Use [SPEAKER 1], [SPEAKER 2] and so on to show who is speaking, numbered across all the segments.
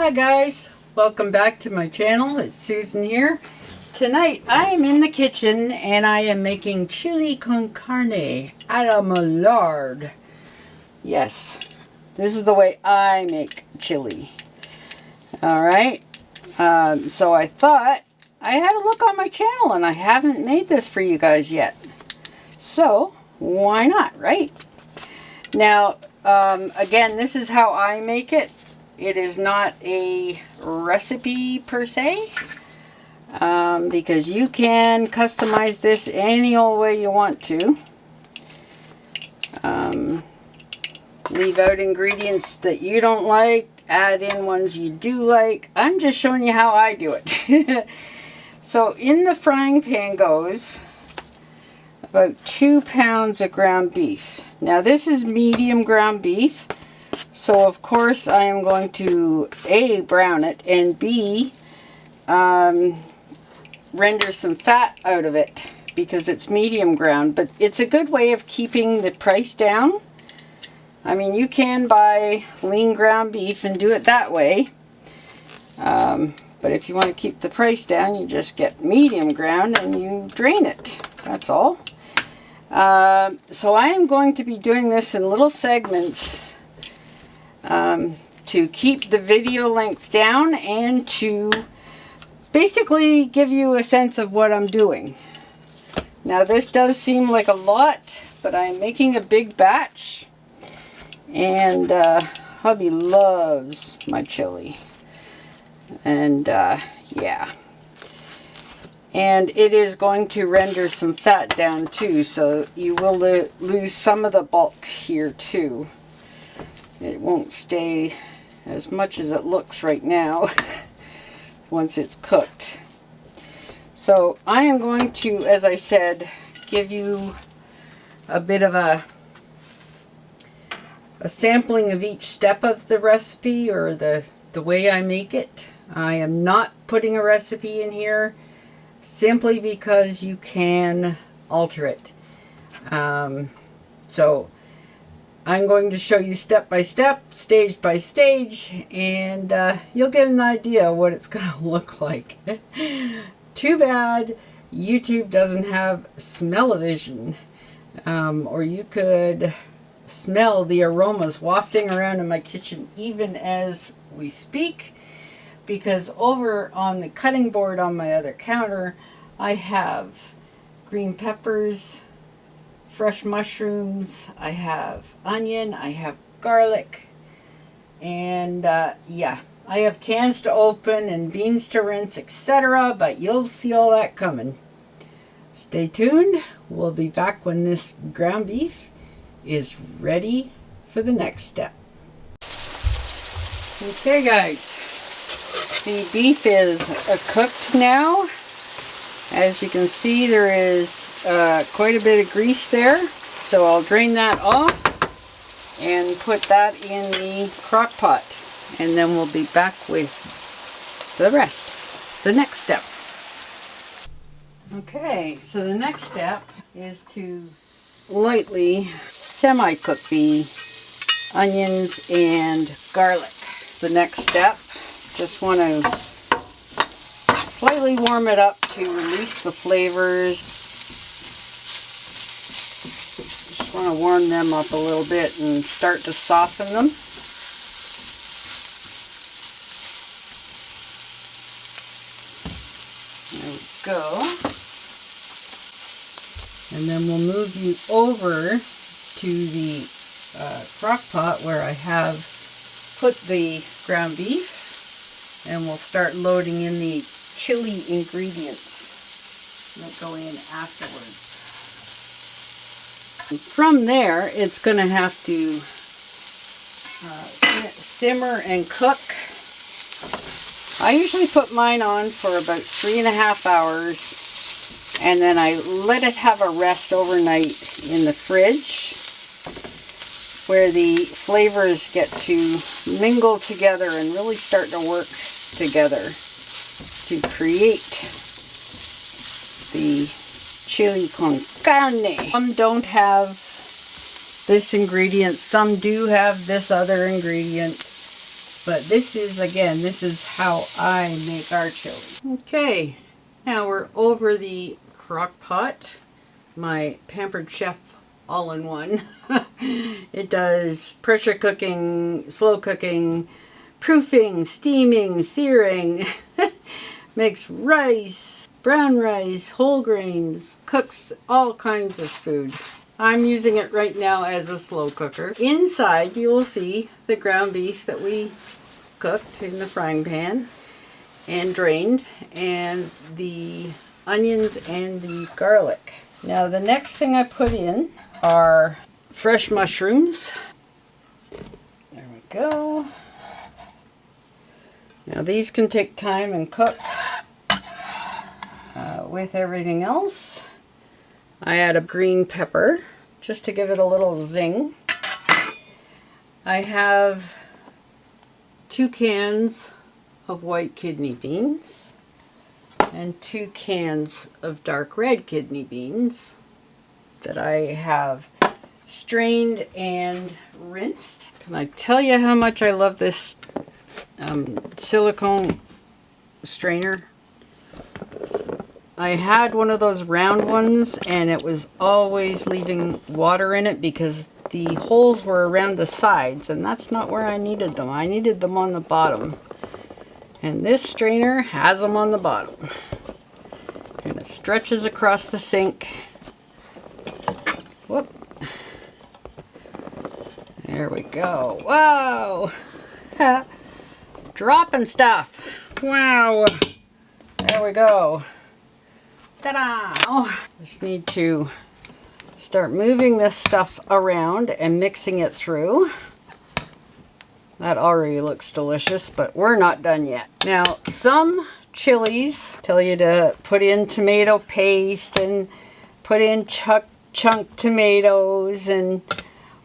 [SPEAKER 1] Hi guys, welcome back to my channel. It's Susan here. Tonight I am in the kitchen and I am making chili con carne a la Millard. Yes, this is the way I make chili. Alright, so I thought I had a look on my channel and I haven't made this for you guys yet. So why not, right? Now, again, this is how I make it. It is not a recipe per se, because you can customize this any old way you want to. Leave out ingredients that you don't like, add in ones you do like. I'm just showing you how I do it. So in the frying pan goes about 2 pounds of ground beef. Now this is medium ground beef. So of course I am going to A, brown it, and B, render some fat out of it because it's medium ground. But it's a good way of keeping the price down. I mean, you can buy lean ground beef and do it that way. But if you want to keep the price down, you just get medium ground and you drain it. That's all. So I am going to be doing this in little segments to keep the video length down and to basically give you a sense of what I'm doing. Now this does seem like a lot, but I'm making a big batch, and hubby loves my chili, and yeah, and it is going to render some fat down too, so you will lose some of the bulk here too. It won't stay as much as it looks right now once it's cooked. So I am going to, as I said, give you a bit of a sampling of each step of the recipe, or the way I make it. I am not putting a recipe in here simply because you can alter it. So I'm going to show you step by step, stage by stage, and you'll get an idea of what it's going to look like. Too bad YouTube doesn't have smell-o-vision, or you could smell the aromas wafting around in my kitchen even as we speak, because over on the cutting board on my other counter I have green peppers, fresh mushrooms, I have onion, I have garlic, and yeah, I have cans to open and beans to rinse, etc., but you'll see all that coming. Stay tuned. We'll be back when this ground beef is ready for the next step. Okay guys, the beef is cooked now. As you can see, there is quite a bit of grease there, so I'll drain that off and put that in the crock pot, and then we'll be back with the rest, the next step. Okay, so the next step is to lightly semi-cook the onions and garlic. The next step, just want to slightly warm it up to release the flavors. Just want to warm them up a little bit and start to soften them. There we go. And then we'll move you over to the crock pot where I have put the ground beef, and we'll start loading in the chili ingredients that go in afterwards. And from there, it's going to have to simmer and cook. I usually put mine on for about 3.5 hours, and then I let it have a rest overnight in the fridge, where the flavors get to mingle together and really start to work together to create the chili con carne. Some don't have this ingredient, some do have this other ingredient. But this is, again, this is how I make our chili. Okay, now we're over the crock pot, my Pampered Chef all-in-one. It does pressure cooking, slow cooking, proofing, steaming, searing, makes rice, brown rice, whole grains, cooks all kinds of food. I'm using it right now as a slow cooker. Inside you will see the ground beef that we cooked in the frying pan and drained, and the onions and the garlic. Now the next thing I put in are fresh mushrooms. There we go. Now these can take time and cook with everything else. I add a green pepper just to give it a little zing. I have 2 cans of white kidney beans and 2 cans of dark red kidney beans that I have strained and rinsed. Can I tell you how much I love this silicone strainer? I had one of those round ones and it was always leaving water in it because the holes were around the sides, and that's not where I needed them. I needed them on the bottom. And this strainer has them on the bottom. And it stretches across the sink. Whoop. There we go. Whoa! Dropping stuff. Wow! There we go. Ta-da! Just need to start moving this stuff around and mixing it through. That already looks delicious, but we're not done yet. Now, some chilies tell you to put in tomato paste and put in chunk tomatoes, and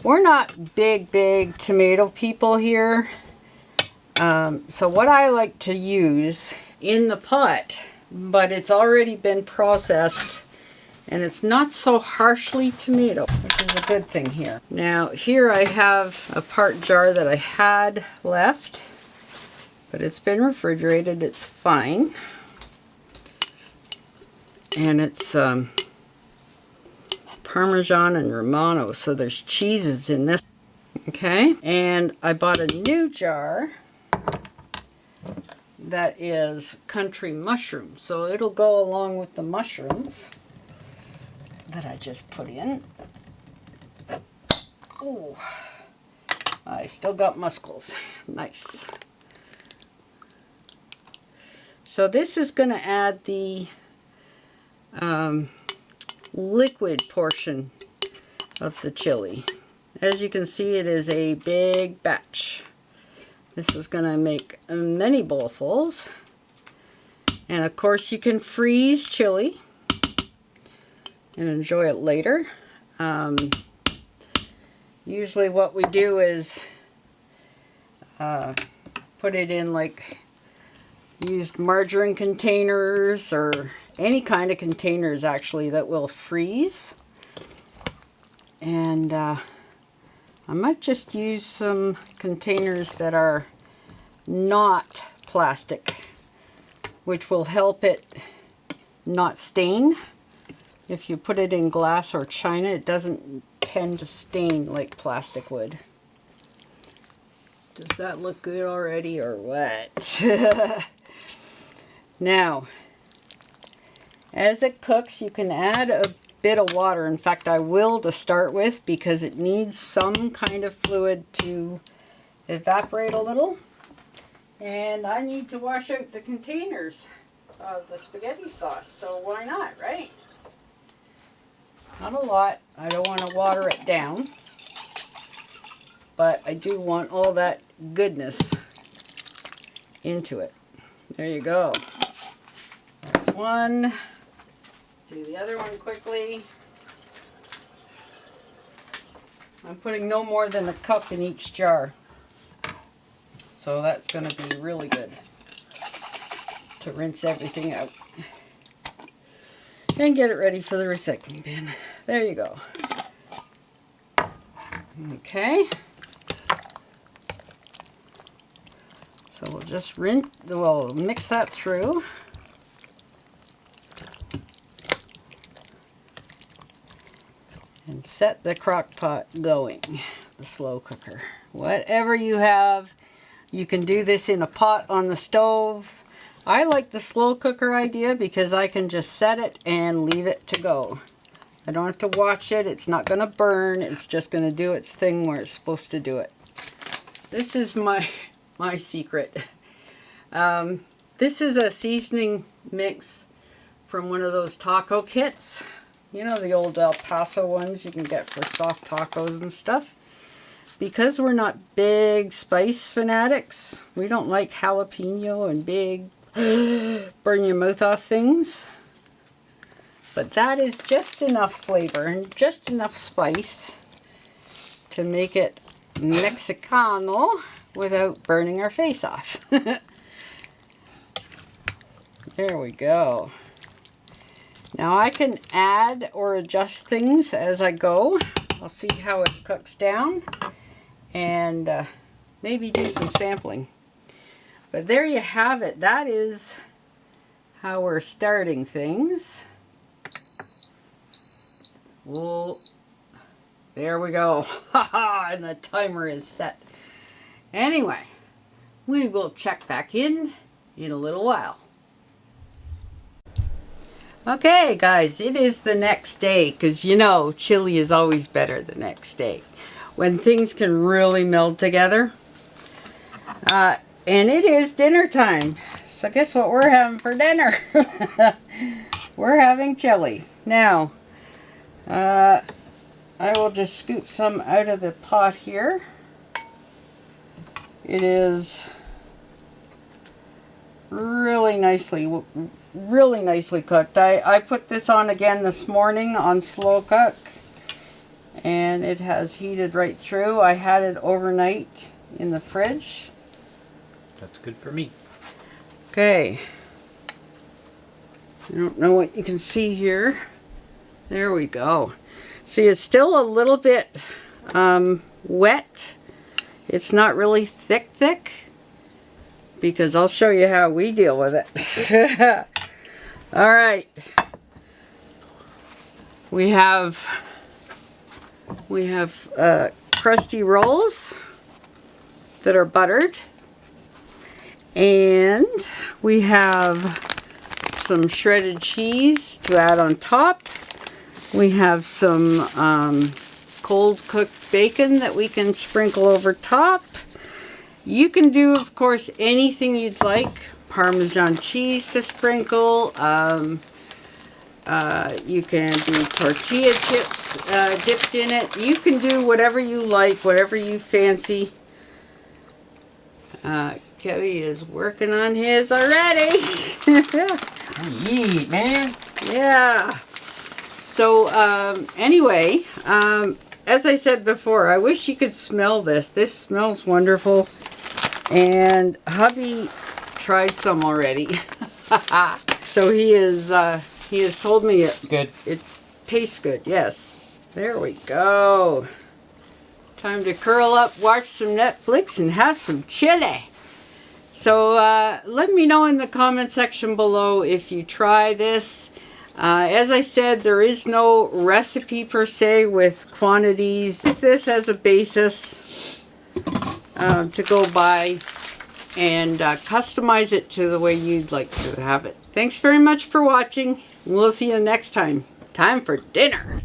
[SPEAKER 1] we're not big tomato people here. So what I like to use in the pot, but it's already been processed and it's not so harshly tomato, which is a good thing here. Now here I have a part jar that I had left, but it's been refrigerated, it's fine. And it's Parmesan and Romano, so there's cheeses in this. Okay, and I bought a new jar that is country mushroom, so it'll go along with the mushrooms that I just put in. Oh, I still got muscles. Nice. So this is going to add the liquid portion of the chili. As you can see, it is a big batch. This is going to make many bowlfuls. And of course you can freeze chili and enjoy it later. Usually what we do is put it in like used margarine containers or any kind of containers actually that will freeze. And I might just use some containers that are not plastic, which will help it not stain. If you put it in glass or china, it doesn't tend to stain like plastic would. Does that look good already or what? Now, as it cooks, you can add a bit of water. In fact, I will to start with because it needs some kind of fluid to evaporate a little. And I need to wash out the containers of the spaghetti sauce, so why not, right? Not a lot. I don't want to water it down, but I do want all that goodness into it. There you go. There's one. Do the other one quickly. I'm putting no more than a cup in each jar. So that's going to be really good to rinse everything out. And get it ready for the recycling bin. There you go. Okay. So we'll just we'll mix that through. And set the crock pot going, the slow cooker. Whatever you have, you can do this in a pot on the stove. I like the slow cooker idea because I can just set it and leave it to go. I don't have to watch it. It's not going to burn. It's just going to do its thing where it's supposed to do it. This is my secret. This is a seasoning mix from one of those taco kits. You know, the old El Paso ones you can get for soft tacos and stuff. Because we're not big spice fanatics, we don't like jalapeno and big burn your mouth off things. But that is just enough flavor and just enough spice to make it Mexicano without burning our face off. There we go. Now I can add or adjust things as I go. I'll see how it cooks down and maybe do some sampling. But there you have it. That is how we're starting things. Whoa. There we go. Haha, and the timer is set. Anyway, we will check back in a little while. Okay guys, it is the next day, because you know chili is always better the next day when things can really meld together. And it is dinner time. So guess what we're having for dinner? We're having chili. Now, I will just scoop some out of the pot here. It is really nicely cooked. I put this on again this morning on slow cook, and it has heated right through. I had it overnight in the fridge.
[SPEAKER 2] That's good for me.
[SPEAKER 1] Okay. I don't know what you can see here. There we go. See, it's still a little bit wet. It's not really thick, because I'll show you how we deal with it. All right. We have crusty rolls that are buttered, and we have some shredded cheese to add on top. We have some cold cooked bacon that we can sprinkle over top. You can do, of course, anything you'd like. Parmesan cheese to sprinkle. You can do tortilla chips dipped in it. You can do whatever you like, whatever you fancy. Kevin is working on his already.
[SPEAKER 2] Eat, man.
[SPEAKER 1] Yeah. So, anyway, as I said before, I wish you could smell this. This smells wonderful. And hubby tried some already. So he has told me it tastes good. Yes. There we go. Time to curl up, watch some Netflix, and have some chili. So let me know in the comment section below if you try this. As I said, there is no recipe per se with quantities. Use this as a basis to go by and customize it to the way you'd like to have it. Thanks very much for watching. We'll see you next time. Time for dinner.